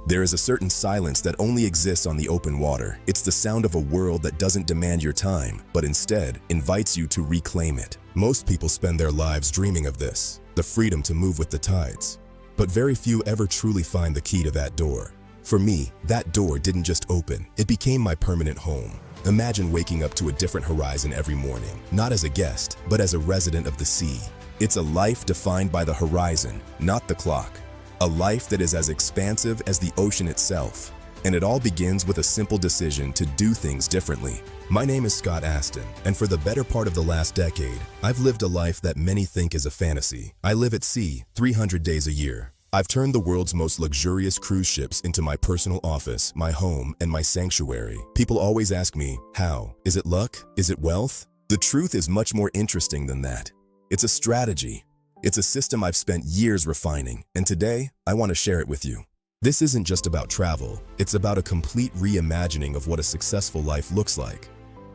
There is a certain silence that only exists on the open water. It's the sound of a world that doesn't demand your time, but instead invites you to reclaim it. Most people spend their lives dreaming of this, the freedom to move with the tides. But very few ever truly find the key to that door. For me, that door didn't just open, it became my permanent home. Imagine waking up to a different horizon every morning, not as a guest, but as a resident of the sea. It's a life defined by the horizon, not the clock. A life that is as expansive as the ocean itself. And it all begins with a simple decision to do things differently. My name is Astin, and for the better part of the last decade, I've lived a life that many think is a fantasy. I live at sea, 300 days a year. I've turned the world's most luxurious cruise ships into my personal office, my home, and my sanctuary. People always ask me, how? Is it luck? Is it wealth? The truth is much more interesting than that. It's a strategy. It's a system I've spent years refining, and today, I want to share it with you. This isn't just about travel. It's about a complete reimagining of what a successful life looks like.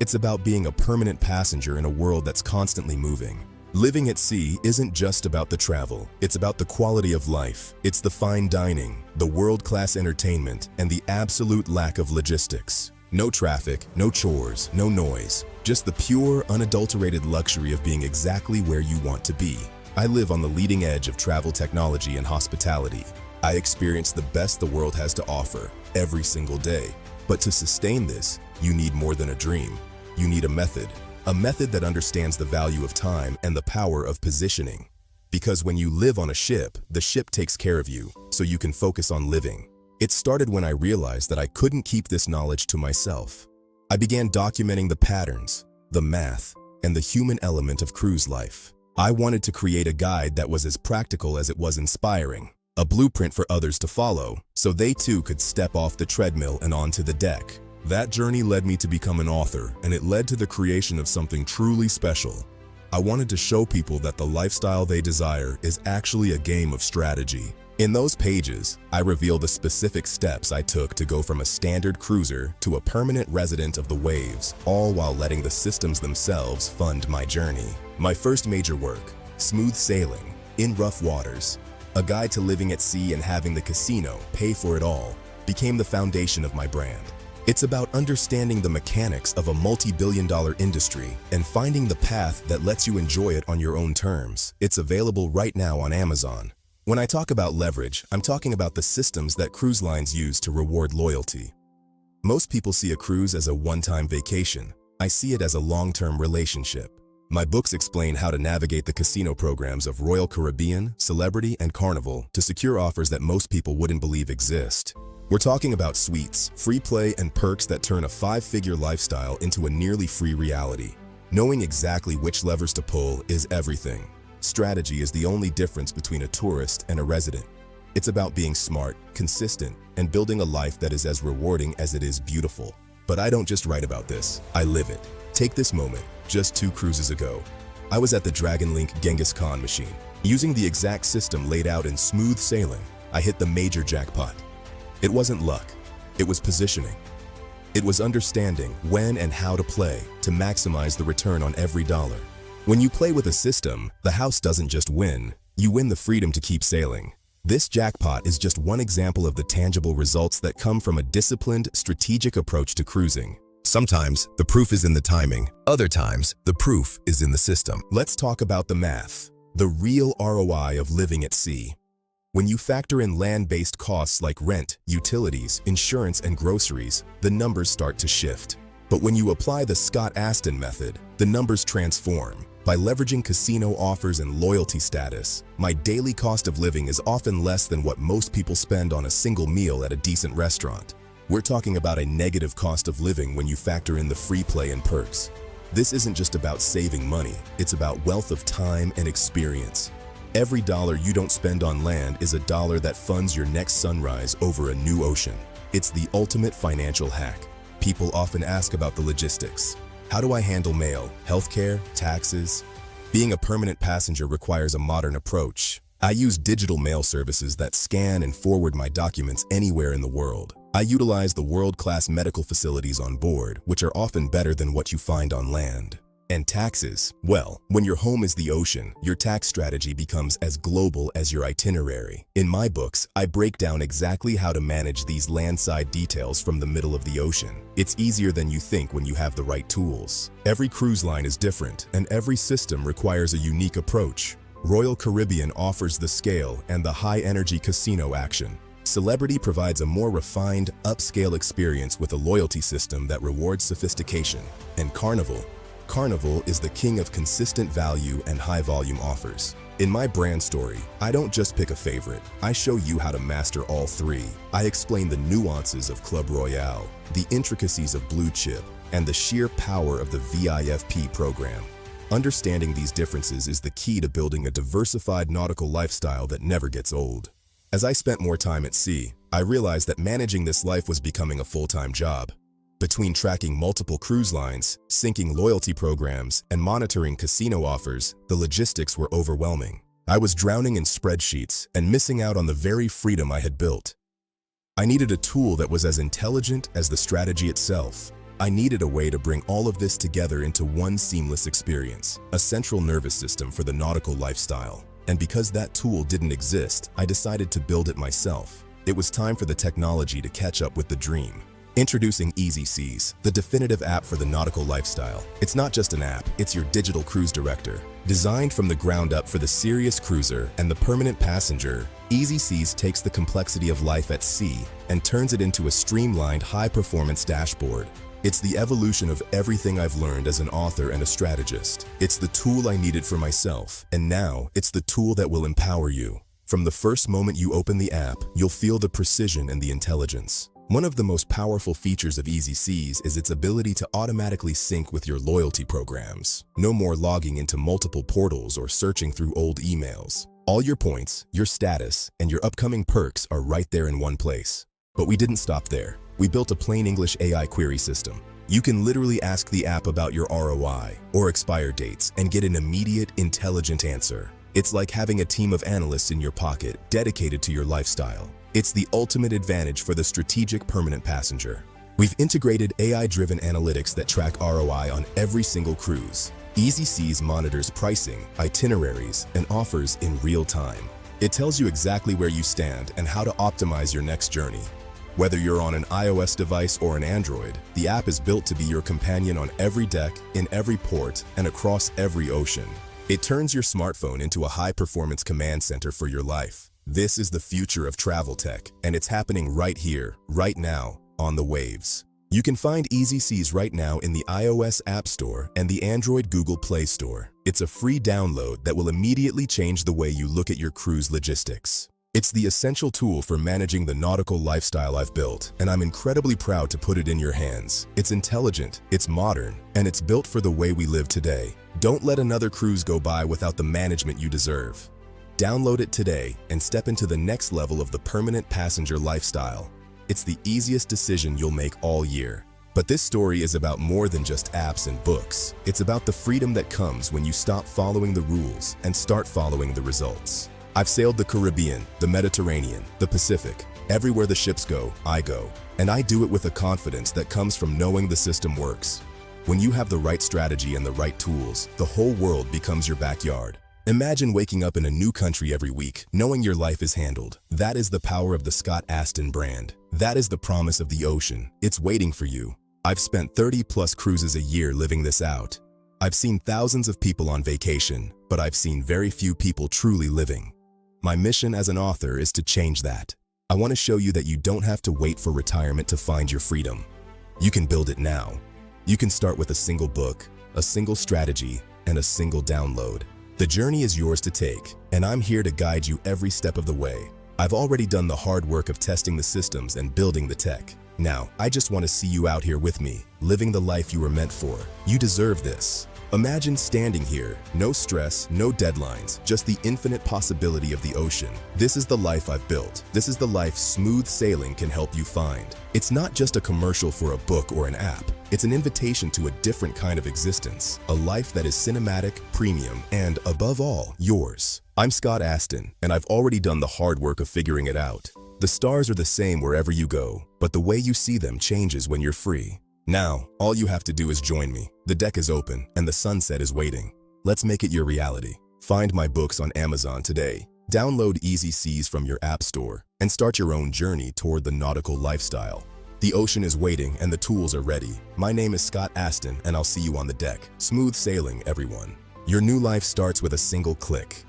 It's about being a permanent passenger in a world that's constantly moving. Living at sea isn't just about the travel, it's about the quality of life. It's the fine dining, the world-class entertainment, and the absolute lack of logistics. No traffic, no chores, no noise. Just the pure, unadulterated luxury of being exactly where you want to be. I live on the leading edge of travel technology and hospitality. I experience the best the world has to offer every single day. But to sustain this, you need more than a dream. You need a method that understands the value of time and the power of positioning. Because when you live on a ship, the ship takes care of you, so you can focus on living. It started when I realized that I couldn't keep this knowledge to myself. I began documenting the patterns, the math, and the human element of cruise life. I wanted to create a guide that was as practical as it was inspiring, a blueprint for others to follow, so they too could step off the treadmill and onto the deck. That journey led me to become an author, and it led to the creation of something truly special. I wanted to show people that the lifestyle they desire is actually a game of strategy. In those pages, I reveal the specific steps I took to go from a standard cruiser to a permanent resident of the waves, all while letting the systems themselves fund my journey. My first major work, Smooth Sailing, in Rough Waters, a guide to living at sea and having the casino pay for it all, became the foundation of my brand. It's about understanding the mechanics of a multi-billion-dollar industry and finding the path that lets you enjoy it on your own terms. It's available right now on Amazon. When I talk about leverage, I'm talking about the systems that cruise lines use to reward loyalty. Most people see a cruise as a one-time vacation. I see it as a long-term relationship. My books explain how to navigate the casino programs of Royal Caribbean, Celebrity, and Carnival to secure offers that most people wouldn't believe exist. We're talking about suites, free play, and perks that turn a five-figure lifestyle into a nearly free reality. Knowing exactly which levers to pull is everything. Strategy is the only difference between a tourist and a resident. It's about being smart, consistent, and building a life that is as rewarding as it is beautiful. But I don't just write about this, I live it. Take this moment, just 2 cruises ago. I was at the Dragon Link Genghis Khan machine. Using the exact system laid out in Smooth Sailing, I hit the major jackpot. It wasn't luck, it was positioning. It was understanding when and how to play to maximize the return on every dollar. When you play with a system, the house doesn't just win, you win the freedom to keep sailing. This jackpot is just one example of the tangible results that come from a disciplined, strategic approach to cruising. Sometimes, the proof is in the timing. Other times, the proof is in the system. Let's talk about the math, the real ROI of living at sea. When you factor in land-based costs like rent, utilities, insurance, and groceries, the numbers start to shift. But when you apply the Astin method, the numbers transform. By leveraging casino offers and loyalty status, my daily cost of living is often less than what most people spend on a single meal at a decent restaurant. We're talking about a negative cost of living when you factor in the free play and perks. This isn't just about saving money, it's about wealth of time and experience. Every dollar you don't spend on land is a dollar that funds your next sunrise over a new ocean. It's the ultimate financial hack. People often ask about the logistics. How do I handle mail, healthcare, taxes? Being a permanent passenger requires a modern approach. I use digital mail services that scan and forward my documents anywhere in the world. I utilize the world-class medical facilities on board, which are often better than what you find on land. And taxes? Well, when your home is the ocean, your tax strategy becomes as global as your itinerary. In my books, I break down exactly how to manage these landside details from the middle of the ocean. It's easier than you think when you have the right tools. Every cruise line is different, and every system requires a unique approach. Royal Caribbean offers the scale and the high-energy casino action. Celebrity provides a more refined, upscale experience with a loyalty system that rewards sophistication. And Carnival is the king of consistent value and high-volume offers. In my brand story, I don't just pick a favorite. I show you how to master all three. I explain the nuances of Club Royale, the intricacies of Blue Chip, and the sheer power of the VIP program. Understanding these differences is the key to building a diversified nautical lifestyle that never gets old. As I spent more time at sea, I realized that managing this life was becoming a full-time job. Between tracking multiple cruise lines, syncing loyalty programs, and monitoring casino offers, the logistics were overwhelming. I was drowning in spreadsheets and missing out on the very freedom I had built. I needed a tool that was as intelligent as the strategy itself. I needed a way to bring all of this together into one seamless experience, a central nervous system for the nautical lifestyle. And because that tool didn't exist, I decided to build it myself. It was time for the technology to catch up with the dream. Introducing Easy Seas, the definitive app for the nautical lifestyle. It's not just an app, it's your digital cruise director. Designed from the ground up for the serious cruiser and the permanent passenger, Easy Seas takes the complexity of life at sea and turns it into a streamlined, high-performance dashboard. It's the evolution of everything I've learned as an author and a strategist. It's the tool I needed for myself, and now it's the tool that will empower you. From the first moment you open the app, you'll feel the precision and the intelligence. One of the most powerful features of Easy Seas is its ability to automatically sync with your loyalty programs. No more logging into multiple portals or searching through old emails. All your points, your status, and your upcoming perks are right there in one place. But we didn't stop there. We built a plain English AI query system. You can literally ask the app about your ROI or expire dates and get an immediate, intelligent answer. It's like having a team of analysts in your pocket dedicated to your lifestyle. It's the ultimate advantage for the strategic permanent passenger. We've integrated AI-driven analytics that track ROI on every single cruise. Easy Seas monitors pricing, itineraries, and offers in real time. It tells you exactly where you stand and how to optimize your next journey. Whether you're on an iOS device or an Android, the app is built to be your companion on every deck, in every port, and across every ocean. It turns your smartphone into a high-performance command center for your life. This is the future of travel tech, and it's happening right here, right now, on the waves. You can find Easy Seas right now in the iOS App Store and the Android Google Play Store. It's a free download that will immediately change the way you look at your cruise logistics. It's the essential tool for managing the nautical lifestyle I've built, and I'm incredibly proud to put it in your hands. It's intelligent, it's modern, and it's built for the way we live today. Don't let another cruise go by without the management you deserve. Download it today and step into the next level of the permanent passenger lifestyle. It's the easiest decision you'll make all year. But this story is about more than just apps and books. It's about the freedom that comes when you stop following the rules and start following the results. I've sailed the Caribbean, the Mediterranean, the Pacific. Everywhere the ships go, I go. And I do it with a confidence that comes from knowing the system works. When you have the right strategy and the right tools, the whole world becomes your backyard. Imagine waking up in a new country every week, knowing your life is handled. That is the power of the Scott Astin brand. That is the promise of the ocean. It's waiting for you. I've spent 30+ cruises a year living this out. I've seen thousands of people on vacation, but I've seen very few people truly living. My mission as an author is to change that. I want to show you that you don't have to wait for retirement to find your freedom. You can build it now. You can start with a single book, a single strategy, and a single download. The journey is yours to take, and I'm here to guide you every step of the way. I've already done the hard work of testing the systems and building the tech. Now, I just want to see you out here with me, living the life you were meant for. You deserve this. Imagine standing here, no stress, no deadlines, just the infinite possibility of the ocean. This is the life I've built. This is the life smooth sailing can help you find. It's not just a commercial for a book or an app. It's an invitation to a different kind of existence, a life that is cinematic, premium, and, above all, yours. I'm Scott Astin, and I've already done the hard work of figuring it out. The stars are the same wherever you go, but the way you see them changes when you're free. Now, all you have to do is join me. The deck is open and the sunset is waiting. Let's make it your reality. Find my books on Amazon today. Download Easy Seas from your app store and start your own journey toward the nautical lifestyle. The ocean is waiting and the tools are ready. My name is Scott Astin and I'll see you on the deck. Smooth sailing, everyone. Your new life starts with a single click.